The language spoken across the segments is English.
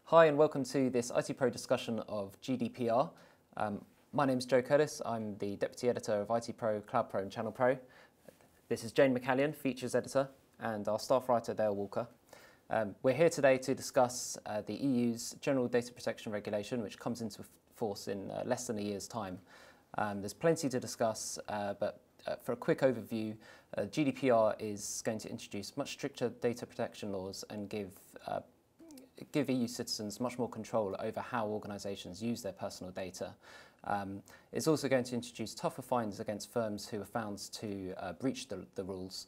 Hi and welcome to this ITPro discussion of GDPR. My name is Joe Curtis. I'm the Deputy Editor of ITPro, CloudPro and ChannelPro. This is Jane McCallion, Features Editor, and our staff writer Dale Walker. We're here today to discuss the EU's General Data Protection Regulation, which comes into force in less than a year's time. There's plenty to discuss, but for a quick overview, GDPR is going to introduce much stricter data protection laws and give EU citizens much more control over how organisations use their personal data. It's also going to introduce tougher fines against firms who are found to breach the rules,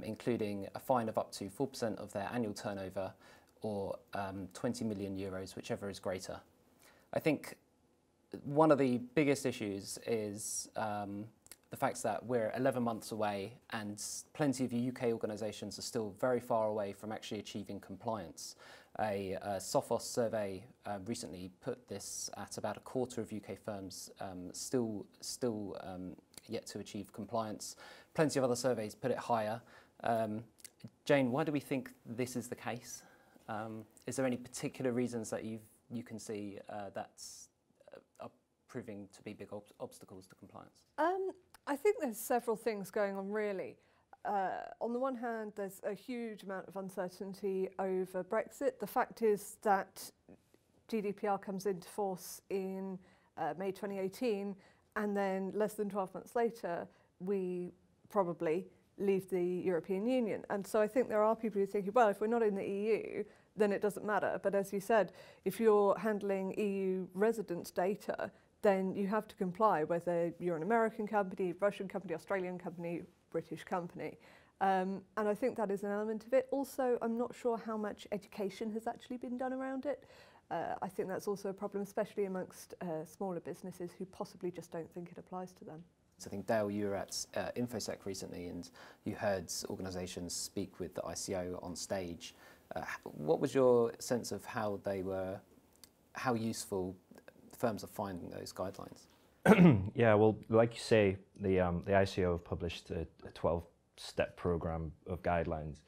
including a fine of up to 4% of their annual turnover or 20 million euros, whichever is greater. I think one of the biggest issues is the fact that we're 11 months away and plenty of UK organisations are still very far away from actually achieving compliance. A Sophos survey recently put this at about a quarter of UK firms still yet to achieve compliance. Plenty of other surveys put it higher. Jane, why do we think this is the case? Is there any particular reasons that you can see that's are proving to be big obstacles to compliance? I think there's several things going on really. On the one hand, there's a huge amount of uncertainty over Brexit. The fact is that GDPR comes into force in May 2018, and then less than 12 months later, we probably leave the European Union. And so I think there are people who are thinking, well, if we're not in the EU, then it doesn't matter. But as you said, if you're handling EU resident data, then you have to comply, whether you're an American company, Russian company, Australian company, British company. And I think that is an element of it. Also, I'm not sure how much education has actually been done around it. I think that's also a problem, especially amongst smaller businesses who possibly just don't think it applies to them. So I think, Dale, you were at InfoSec recently and you heard organisations speak with the ICO on stage. What was your sense of how useful firms are finding those guidelines? Yeah, well, like you say, the ICO have published a 12-step program of guidelines.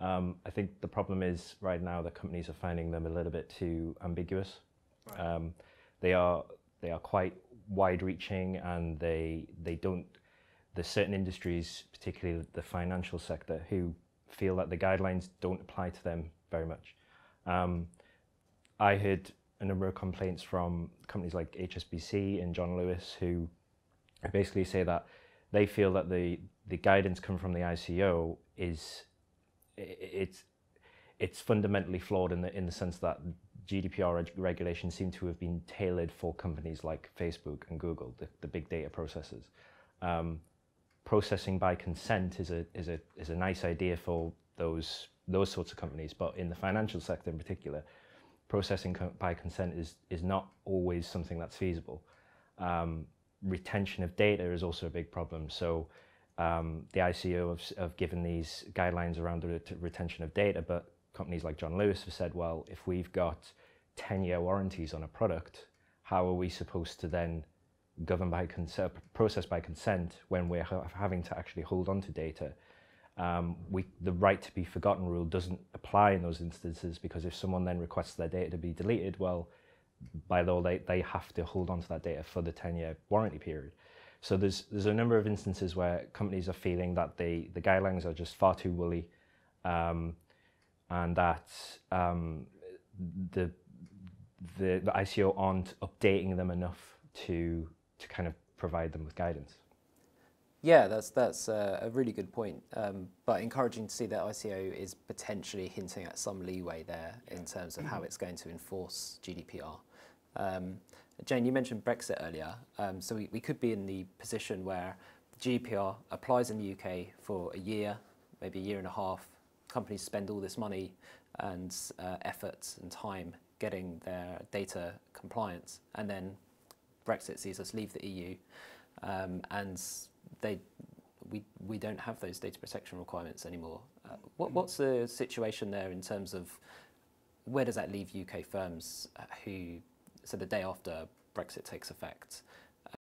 I think the problem is right now that companies are finding them a little bit too ambiguous. Right. They are quite wide-reaching, and they don't. There's certain industries, particularly the financial sector, who feel that the guidelines don't apply to them very much. I heard a number of complaints from companies like HSBC and John Lewis, who basically say that they feel that the guidance come from the ICO is it's fundamentally flawed in the sense that GDPR regulations seem to have been tailored for companies like Facebook and Google, the big data processors. Processing by consent is a nice idea for those sorts of companies, but in the financial sector in particular, processing by consent is not always something that's feasible. Retention of data is also a big problem. So the ICO have given these guidelines around the retention of data, but companies like John Lewis have said, well, if we've got 10-year warranties on a product, how are we supposed to then govern by consent, process by consent when we're having to actually hold on to data? The right to be forgotten rule doesn't apply in those instances, because if someone then requests their data to be deleted, well, by law they have to hold on to that data for the 10-year warranty period. So there's a number of instances where companies are feeling that the guidelines are just far too woolly, and that the ICO aren't updating them enough to kind of provide them with guidance. Yeah, that's a really good point, but encouraging to see that ICO is potentially hinting at some leeway there in terms of how it's going to enforce GDPR. Jane, you mentioned Brexit earlier, so we could be in the position where GDPR applies in the UK for a year, maybe a year and a half. Companies spend all this money and effort and time getting their data compliant, and then Brexit sees us leave the EU, and we don't have those data protection requirements anymore. What's the situation there in terms of where does that leave UK firms who, so the day after Brexit takes effect,